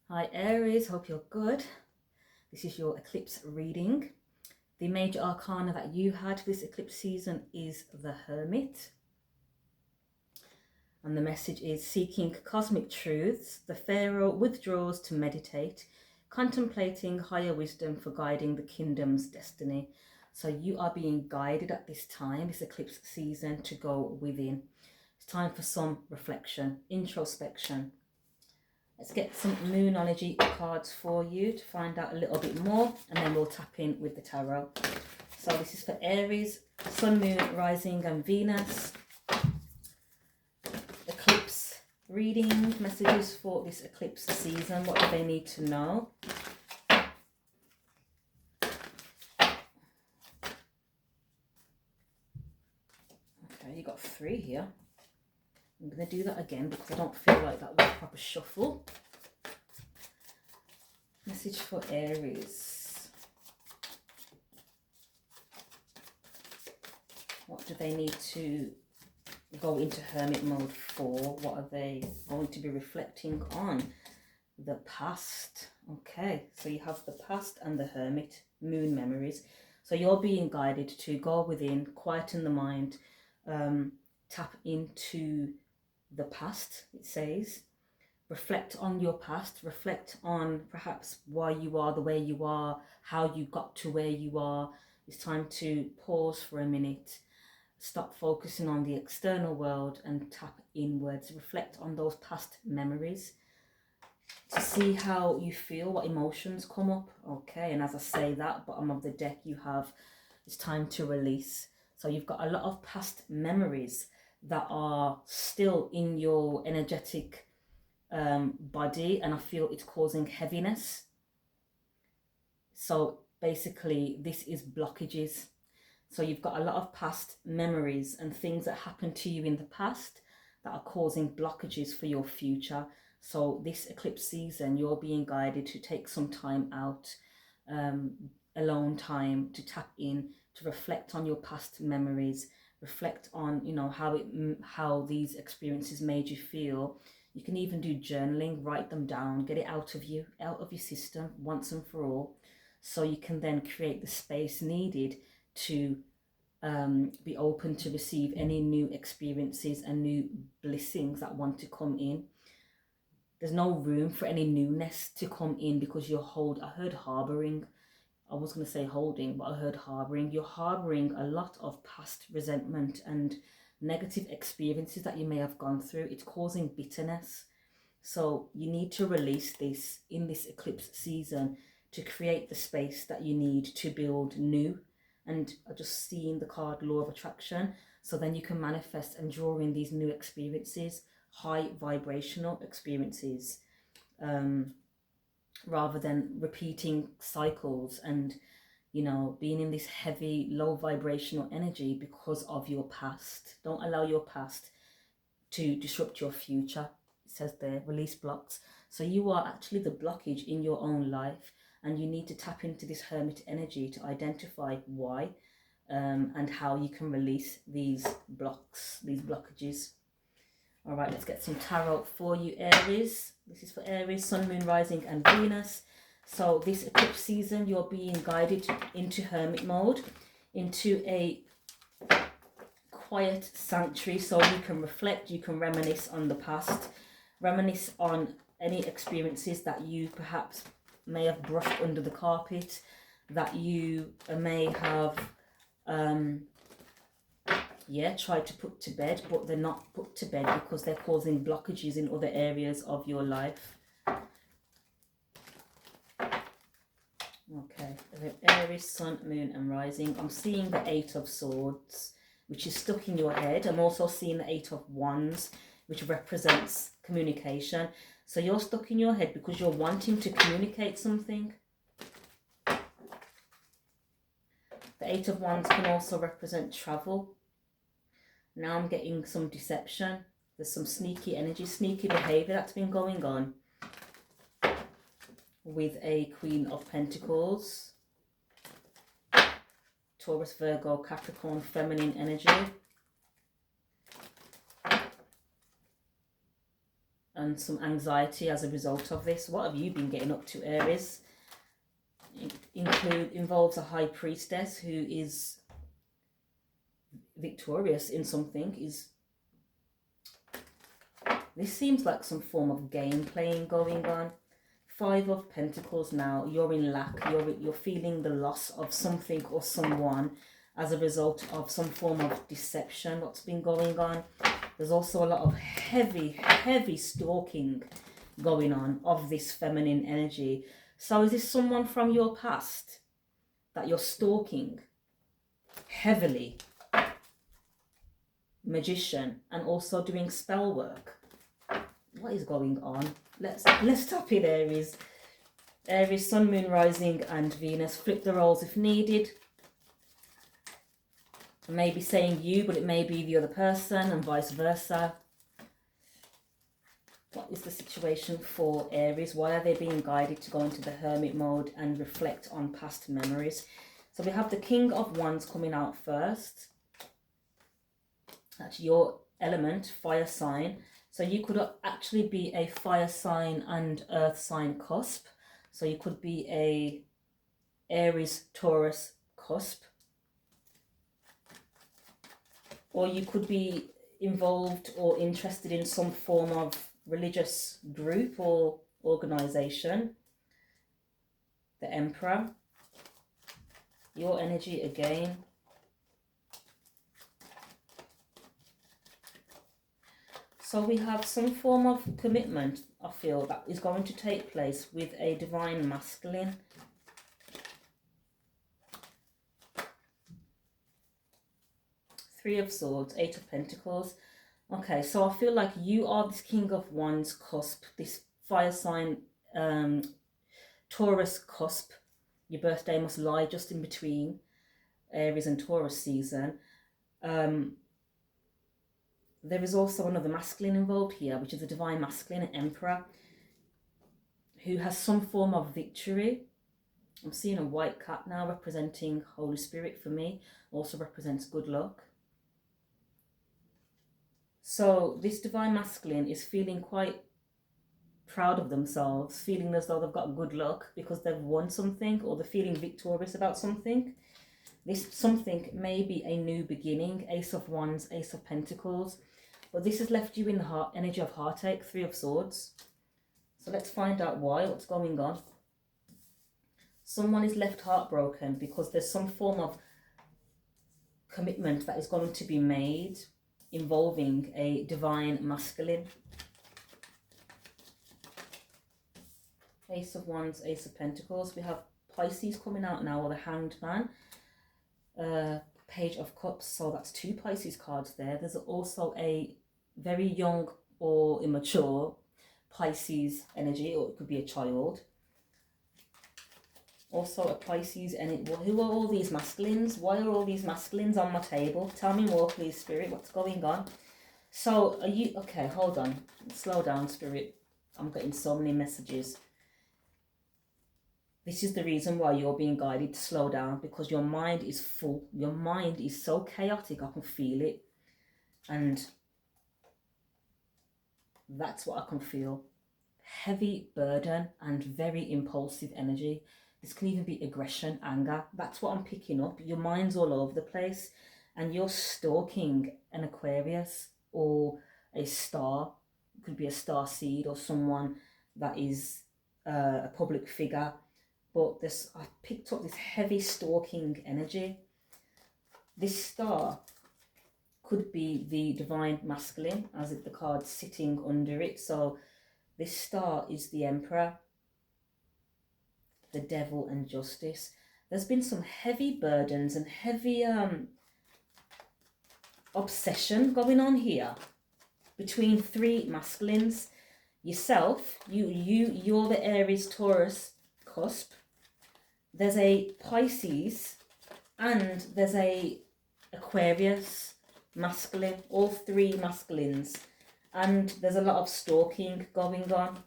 Hi Aries, hope you're good. This is your eclipse reading. The major arcana that you had for this eclipse season is the Hermit. And the message is seeking cosmic truths. The Pharaoh withdraws to meditate, contemplating higher wisdom for guiding the kingdom's destiny. So you are being guided at this time, this eclipse season, to go within. It's time for some reflection, introspection. Let's get some Moonology cards for you to find out a little bit more, and then we'll tap in with the tarot. So this is for Aries, Sun, Moon, Rising and Venus. Eclipse reading, messages for this eclipse season. What do they need to know? Okay, you got 3 here. I'm going to do that again because I don't feel like that was a proper shuffle. Message for Aries. What do they need to go into hermit mode for? What are they going to be reflecting on? The past. Okay, so you have the past and the hermit, moon memories. So you're being guided to go within, quieten the mind, tap into the past, it says. Reflect on your past, reflect on perhaps why you are the way you are, how you got to where you are. It's time to pause for a minute, stop focusing on the external world and tap inwards. Reflect on those past memories to see how you feel, what emotions come up. Okay, and as I say that, bottom of the deck you have, it's time to release. So you've got a lot of past memories that are still in your energetic body, and I feel it's causing heaviness. So basically this is blockages. So you've got a lot of past memories and things that happened to you in the past that are causing blockages for your future. So this eclipse season, you're being guided to take some time out, alone time, to tap in, to reflect on your past memories, reflect on, you know, how these experiences made you feel. You can even do journaling, write them down, get it out of you, out of your system once and for all, so you can then create the space needed to be open to receive any new experiences and new blessings that want to come in. There's no room for any newness to come in because you're I heard harboring. I was going to say holding, but I heard harboring. You're harboring a lot of past resentment and negative experiences that you may have gone through. It's causing bitterness. So you need to release this in this eclipse season to create the space that you need to build new. And I just seeing the card law of attraction. So then you can manifest and draw in these new experiences, high vibrational experiences, rather than repeating cycles and, you know, being in this heavy, low vibrational energy because of your past. Don't allow your past to disrupt your future. It says there, release blocks. So you are actually the blockage in your own life, and you need to tap into this hermit energy to identify why and how you can release these blocks, these blockages. All right, let's get some tarot for you, Aries. This is for Aries, Sun, Moon, Rising and Venus. So this eclipse season, you're being guided into hermit mode, into a quiet sanctuary, so you can reflect, you can reminisce on the past, reminisce on any experiences that you perhaps may have brushed under the carpet, that you may have tried to put to bed, but they're not put to bed because they're causing blockages in other areas of your life. Okay, Aries, Sun, Moon and Rising. I'm seeing the 8 of Swords, which is stuck in your head. I'm also seeing the 8 of Wands, which represents communication. So you're stuck in your head because you're wanting to communicate something. The 8 of Wands can also represent travel. Now I'm getting some deception. There's some sneaky energy, sneaky behavior that's been going on with a Queen of Pentacles. Taurus, Virgo, Capricorn, feminine energy. and some anxiety as a result of this. What have you been getting up to, Aries? It involves a high priestess who is victorious in something. This seems like some form of game playing going on. 5 of Pentacles now. You're in lack. You're feeling the loss of something or someone as a result of some form of deception that's been going on. There's also a lot of heavy stalking going on of this feminine energy. So is this someone from your past that you're stalking heavily? Magician, and also doing spell work. What is going on? Let's tap in, Aries. Aries, Sun, Moon, Rising and Venus. Flip the roles if needed. I may be saying you, but it may be the other person and vice versa. What is the situation for Aries? Why are they being guided to go into the hermit mode and reflect on past memories? So we have the King of Wands coming out first. That's your element, fire sign. So you could actually be a fire sign and earth sign cusp. So you could be a Aries, Taurus cusp. Or you could be involved or interested in some form of religious group or organization. The Emperor. Your energy again. So we have some form of commitment, I feel, that is going to take place with a divine masculine. Three of Swords, 8 of Pentacles. Okay, so I feel like you are this King of Wands cusp, this fire sign, Taurus cusp. Your birthday must lie just in between Aries and Taurus season. There is also another masculine involved here, which is a divine masculine, an Emperor, who has some form of victory. I'm seeing a white cat now representing Holy Spirit for me, also represents good luck. So this divine masculine is feeling quite proud of themselves, feeling as though they've got good luck because they've won something, or they're feeling victorious about something. This something may be a new beginning, Ace of Wands, Ace of Pentacles, but this has left you in the heart energy of heartache, 3 of Swords. So let's find out why, what's going on. Someone is left heartbroken because there's some form of commitment that is going to be made involving a divine masculine. Ace of Wands, Ace of Pentacles. We have Pisces coming out now, or the Hanged Man. Page of Cups, so that's 2 Pisces cards there. There's also a very young or immature Pisces energy, or it could be a child. Also a Pisces energy. Well, who are all these masculines? Why are all these masculines on my table? Tell me more, please, Spirit. What's going on? So are you... Okay, hold on. Slow down, Spirit. I'm getting so many messages. This is the reason why you're being guided to slow down, because your mind is full. Your mind is so chaotic, I can feel it. And that's what I can feel. Heavy burden and very impulsive energy. This can even be aggression, anger. That's what I'm picking up. Your mind's all over the place and you're stalking an Aquarius or a star. It could be a star seed or someone that is a public figure. But this, I picked up this heavy stalking energy. This star could be the divine masculine, as if the card's sitting under it. So this star is the Emperor, the Devil and Justice. There's been some heavy burdens and heavy obsession going on here between 3 masculines. Yourself, you're the Aries Taurus cusp. There's a Pisces and there's a Aquarius masculine, all 3 masculines, and there's a lot of stalking going on.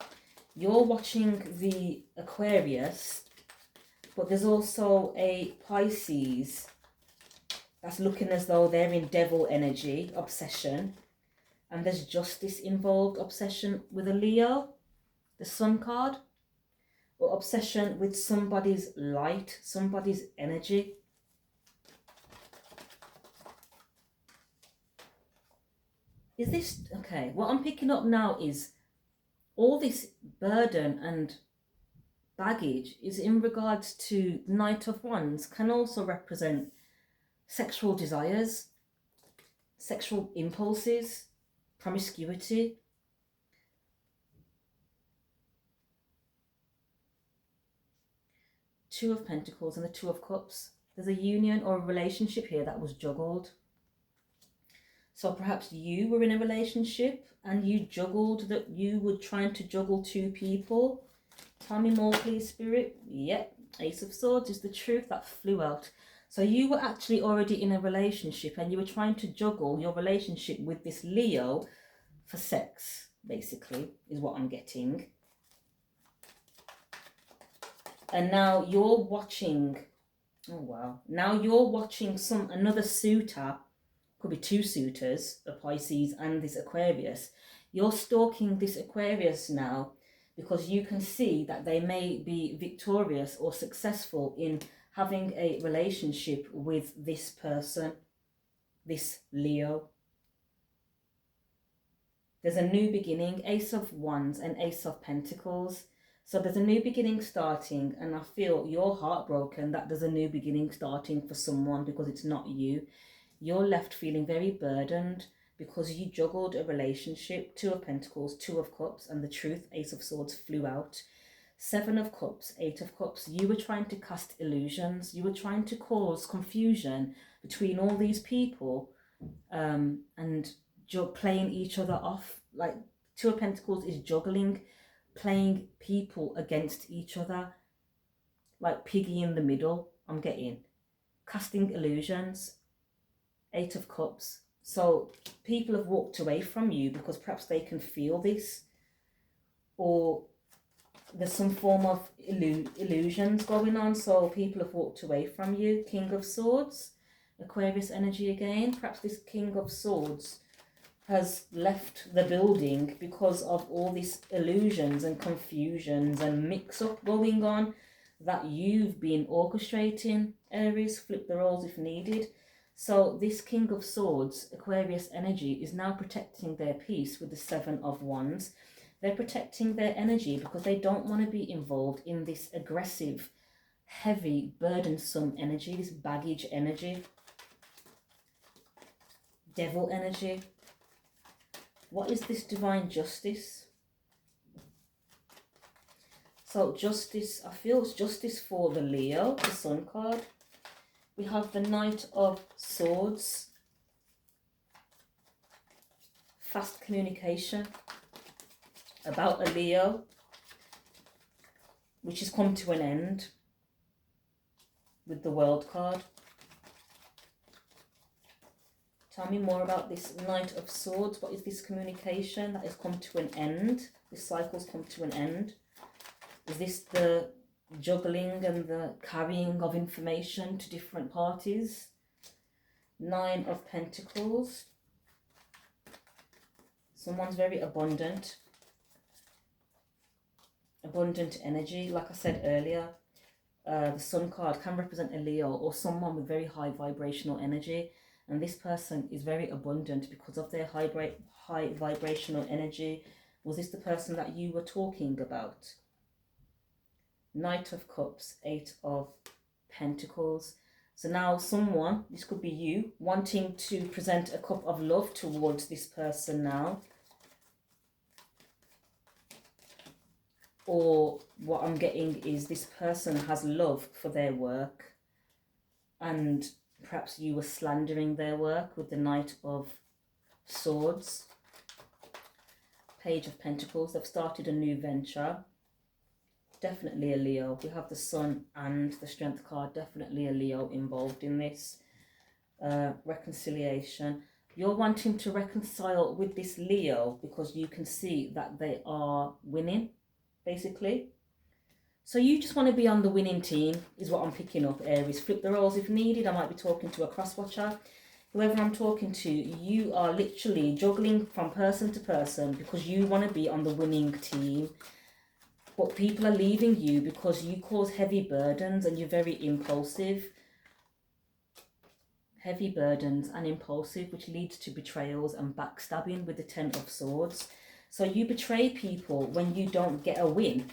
You're watching the Aquarius, but there's also a Pisces that's looking as though they're in devil energy, obsession, And there's justice involved. Obsession with a Leo, the Sun card, or obsession with somebody's light, somebody's energy. Is this, okay, what I'm picking up now is all this burden and baggage is in regards to Knight of Wands, can also represent sexual desires, sexual impulses, promiscuity. Two of Pentacles and the Two of Cups. There's a union or a relationship here that was juggled. So perhaps you were in a relationship and you juggled, that you were trying to juggle two people. Tell me more, please, Spirit. Yep, Ace of Swords is the truth that flew out. So you were actually already in a relationship and you were trying to juggle your relationship with this Leo for sex, basically, is what I'm getting. And now you're watching, oh wow, now you're watching another suitor, could be two suitors, a Pisces and this Aquarius. You're stalking this Aquarius now because you can see that they may be victorious or successful in having a relationship with this person, this Leo. There's a new beginning, Ace of Wands and Ace of Pentacles. So there's a new beginning starting, and I feel you're heartbroken that there's a new beginning starting for someone because it's not you. You're left feeling very burdened because you juggled a relationship. Two of Pentacles, Two of Cups, and the truth, Ace of Swords, flew out. Seven of Cups, Eight of Cups. You were trying to cast illusions. You were trying to cause confusion between all these people and playing each other off. Like Two of Pentacles is juggling, playing people against each other, like piggy in the middle. I'm getting casting illusions. Eight of Cups. So people have walked away from you because perhaps they can feel this, or there's some form of illusions going on. So people have walked away from you. King of Swords, Aquarius energy again. Perhaps this King of Swords has left the building because of all these illusions and confusions and mix-up going on that you've been orchestrating. Aries, flip the roles if needed. So this King of Swords, Aquarius energy, is now protecting their peace with the Seven of Wands. They're protecting their energy because they don't want to be involved in this aggressive, heavy, burdensome energy, this baggage energy. Devil energy. What is this divine justice? So justice, I feel it's justice for the Leo, the Sun card. We have the Knight of Swords. Fast communication about a Leo, which has come to an end with the World card. Tell me more about this Knight of Swords. What is this communication that has come to an end? This cycle's come to an end. Is this the juggling and the carrying of information to different parties? Nine of Pentacles. Someone's very abundant. Abundant energy. Like I said earlier, the Sun card can represent a Leo or someone with very high vibrational energy. And this person is very abundant because of their high vibrational energy. Was this the person that you were talking about? Knight of Cups, Eight of Pentacles. So now someone, this could be you, wanting to present a cup of love towards this person now. Or what I'm getting is this person has love for their work, and perhaps you were slandering their work with the Knight of Swords. Page of Pentacles. They've started a new venture. Definitely a Leo. We have the Sun and the Strength card. Definitely a Leo involved in this. Reconciliation. You're wanting to reconcile with this Leo because you can see that they are winning, basically. So you just want to be on the winning team, is what I'm picking up, Aries. Flip the roles if needed. I might be talking to a cross-watcher. whoever I'm talking to, you are literally juggling from person to person because you want to be on the winning team. But people are leaving you because you cause heavy burdens and you're very impulsive. Heavy burdens and impulsive, which leads to betrayals and backstabbing with the Ten of Swords. So you betray people when you don't get a win.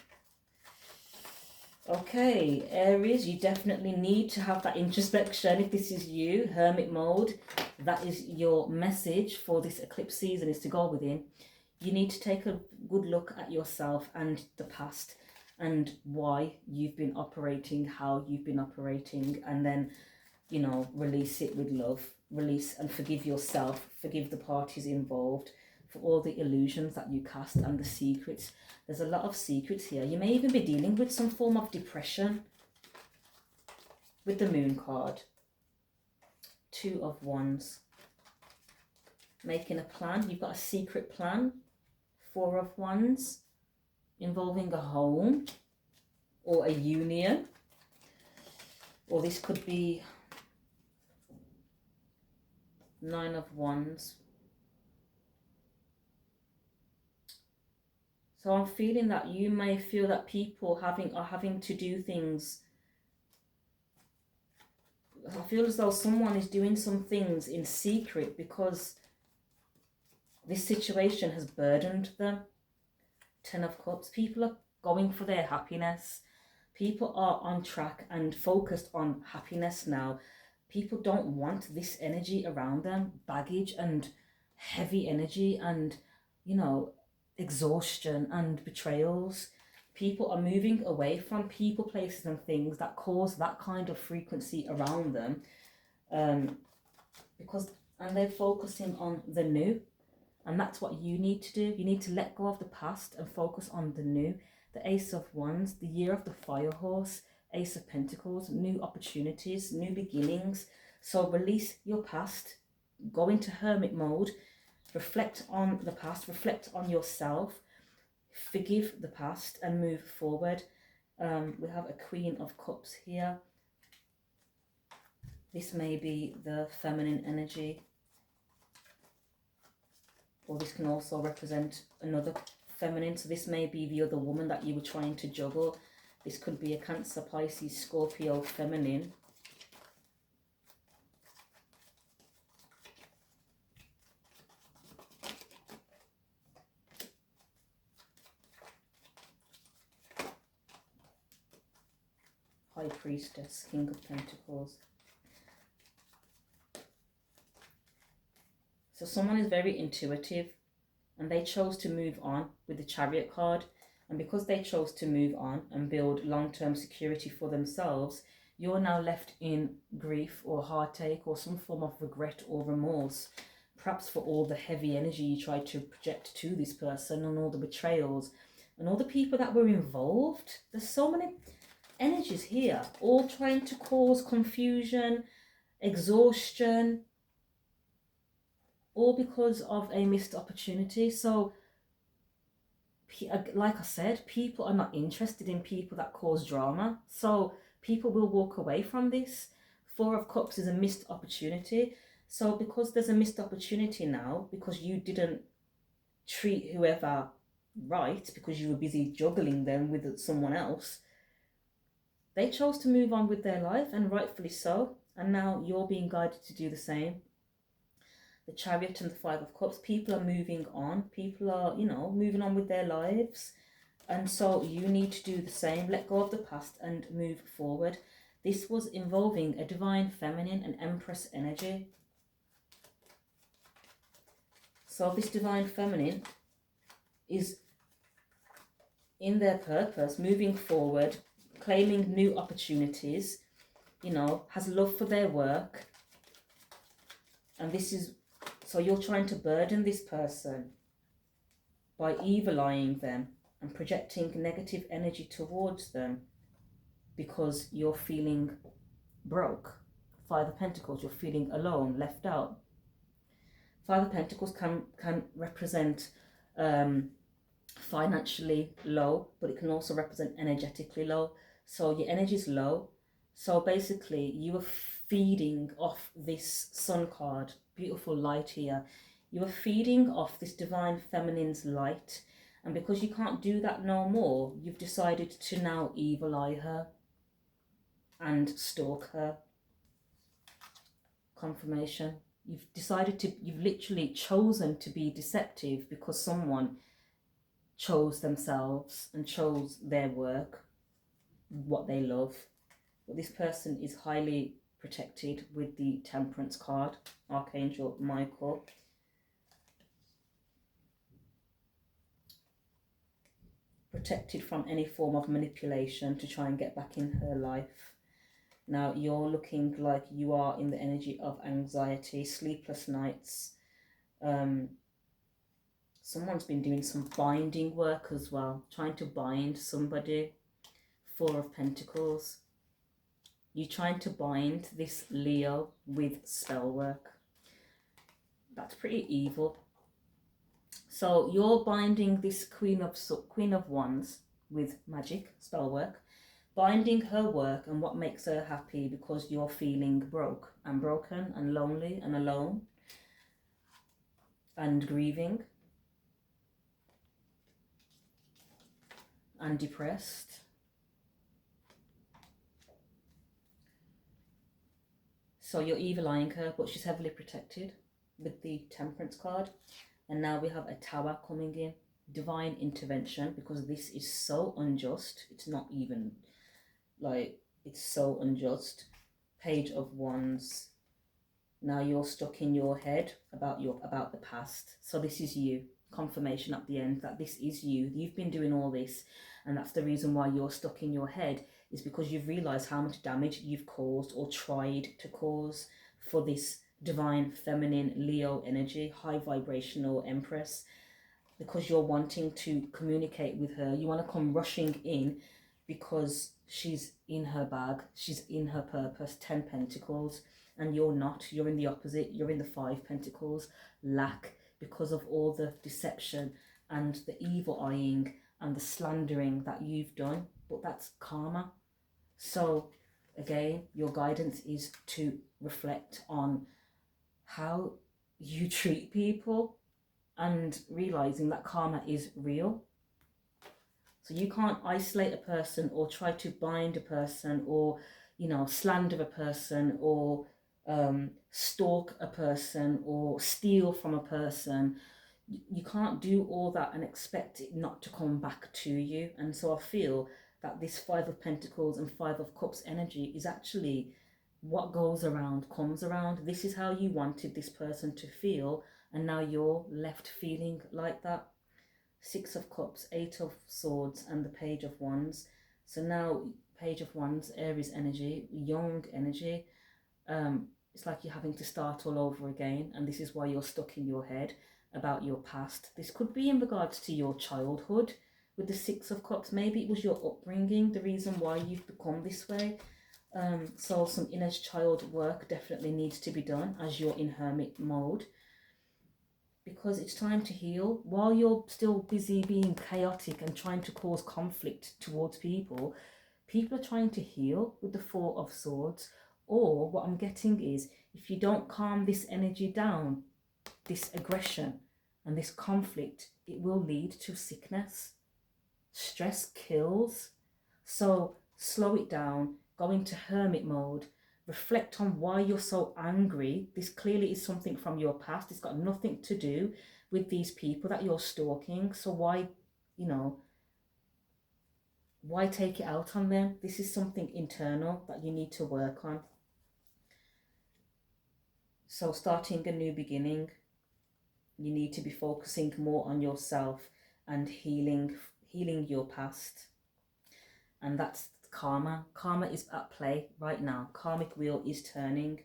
Okay, Aries, you definitely need to have that introspection. If this is you, hermit mode, that is your message for this eclipse season, is to go within. You need to take a good look at yourself and the past and why you've been operating, how you've been operating, and then, you know, release it with love. Release and forgive yourself, forgive the parties involved for all the illusions that you cast and the secrets. There's a lot of secrets here. You may even be dealing with some form of depression with the Moon card. Two of Wands. Making a plan. You've got a secret plan. Four of Wands. Involving a home or a union. Or this could be Nine of Wands. So I'm feeling that you may feel that people are having to do things. I feel as though someone is doing some things in secret because this situation has burdened them. Ten of Cups. People are going for their happiness. People are on track and focused on happiness now. People don't want this energy around them. Baggage and heavy energy and, you know, exhaustion and betrayals. People are moving away from people, places and things that cause that kind of frequency around them, and they're focusing on the new. And that's what you need to do. You need to let go of the past and focus on the new. The Ace of Wands, the Year of the Fire Horse, Ace of Pentacles, new opportunities, new beginnings. So release your past, go into hermit mode, reflect on the past, reflect on yourself, forgive the past and move forward. We have a Queen of Cups here. This may be the feminine energy, or this can also represent another feminine. So this may be the other woman that you were trying to juggle. This could be a Cancer, Pisces, Scorpio feminine. High Priestess, King of Pentacles. So someone is very intuitive and they chose to move on with the Chariot card. And because they chose to move on and build long-term security for themselves, you're now left in grief or heartache or some form of regret or remorse, perhaps for all the heavy energy you tried to project to this person and all the betrayals and all the people that were involved. There's so many energies here, all trying to cause confusion, exhaustion, all because of a missed opportunity. So like I said, people are not interested in people that cause drama. So people will walk away from this. Four of Cups is a missed opportunity. So because there's a missed opportunity now, because you didn't treat whoever right, because you were busy juggling them with someone else, they chose to move on with their life, and rightfully so. And now you're being guided to do the same. The Chariot and the Five of Cups, people are moving on. People are, you know, moving on with their lives. And so you need to do the same. Let go of the past and move forward. This was involving a divine feminine and Empress energy. So this divine feminine is in their purpose, moving forward, claiming new opportunities, you know, has love for their work. And this is, so you're trying to burden this person by evil-eyeing them and projecting negative energy towards them because you're feeling broke. Five of Pentacles, you're feeling alone, left out. Five of Pentacles can represent financially low, but it can also represent energetically low. So your energy is low. So basically you were feeding off this sun card, beautiful light here. You are feeding off this divine feminine's light. And because you can't do that no more, you've decided to now evil eye her and stalk her. Confirmation. You've literally chosen to be deceptive because someone chose themselves and chose their work, what they love. But this person is highly protected with the Temperance card, Archangel Michael. Protected from any form of manipulation to try and get back in her life. Now you're looking like you are in the energy of anxiety, sleepless nights. Someone's been doing some binding work as well, trying to bind somebody. Four of Pentacles. You're trying to bind this Leo with spell work. That's pretty evil. So you're binding this Queen of Wands with magic, spell work. Binding her work and what makes her happy because you're feeling broke and broken and lonely and alone and grieving and depressed. So you're evil eyeing her, but she's heavily protected with the Temperance card. And now we have a Tower coming in, divine intervention, because this is so unjust. It's not even like, it's so unjust. Page of Wands. Now you're stuck in your head about the past. So this is you. Confirmation at the end that this is you. You've been doing all this, and that's the reason why you're stuck in your head, is because you've realized how much damage you've caused or tried to cause for this divine feminine Leo energy, high vibrational Empress. Because you're wanting to communicate with her, you want to come rushing in because she's in her bag, she's in her purpose. 10 Pentacles. And you're not. You're in the opposite. You're in the 5 Pentacles. Lack, because of all the deception and the evil eyeing and the slandering that you've done. But that's karma. So again, your guidance is to reflect on how you treat people and realizing that karma is real. So you can't isolate a person or try to bind a person or, you know, slander a person or stalk a person or steal from a person. You can't do all that and expect it not to come back to you. And so I feel that this 5 of Pentacles and 5 of Cups energy is actually what goes around comes around. This is how you wanted this person to feel, and now you're left feeling like that. 6 of Cups, 8 of Swords, and the Page of Wands. So now Page of Wands, Aries energy, young energy. It's like you're having to start all over again, and this is why you're stuck in your head about your past. This could be in regards to your childhood with the 6 of Cups. Maybe it was your upbringing, the reason why you've become this way. So some inner child work definitely needs to be done as you're in hermit mode, because it's time to heal. While you're still busy being chaotic and trying to cause conflict towards people, people are trying to heal with the 4 of Swords. Or what I'm getting is, if you don't calm this energy down, this aggression and this conflict, it will lead to sickness. Stress kills. So slow it down, go into hermit mode, reflect on why you're so angry. This clearly is something from your past. It's got nothing to do with these people that you're stalking. So why, you know, why take it out on them? This is something internal that you need to work on. So starting a new beginning, you need to be focusing more on yourself and healing your past. And that's karma. Karma is at play right now. Karmic wheel is turning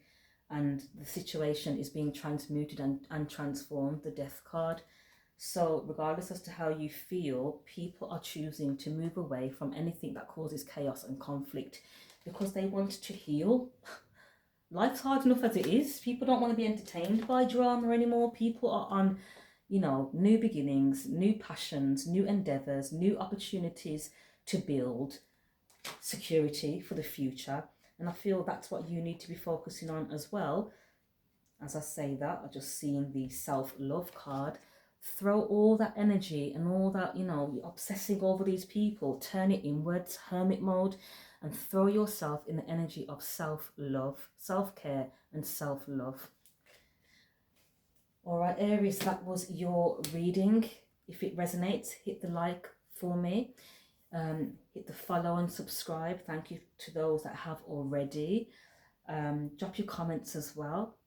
and the situation is being transmuted and transformed, the Death card. So regardless as to how you feel, people are choosing to move away from anything that causes chaos and conflict because they want to heal. Life's hard enough as it is. People don't want to be entertained by drama anymore. People are on, you know, new beginnings, new passions, new endeavours, new opportunities to build security for the future. And I feel that's what you need to be focusing on as well. As I say that, I'm just seeing the self-love card. Throw all that energy and all that, you know, you're obsessing over these people, turn it inwards, hermit mode, and throw yourself in the energy of self-love, self-care, and self-love. All right, Aries, that was your reading. If it resonates, hit the like for me. Hit the follow and subscribe. Thank you to those that have already. Drop your comments as well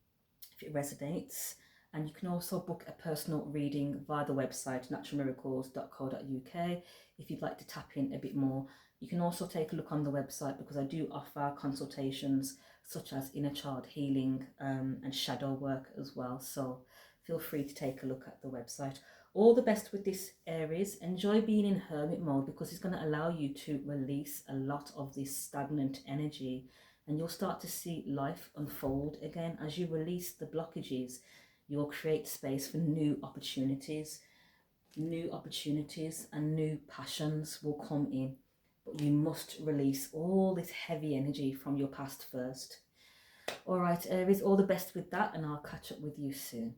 if it resonates. And you can also book a personal reading via the website naturalmiracles.co.uk if you'd like to tap in a bit more. You can also take a look on the website because I do offer consultations such as inner child healing and shadow work as well. So feel free to take a look at the website. All the best with this, Aries. Enjoy being in hermit mode because it's going to allow you to release a lot of this stagnant energy, and you'll start to see life unfold again. As you release the blockages, you'll create space for new opportunities and new passions will come in. But you must release all this heavy energy from your past first. All right, Aries, all the best with that, and I'll catch up with you soon.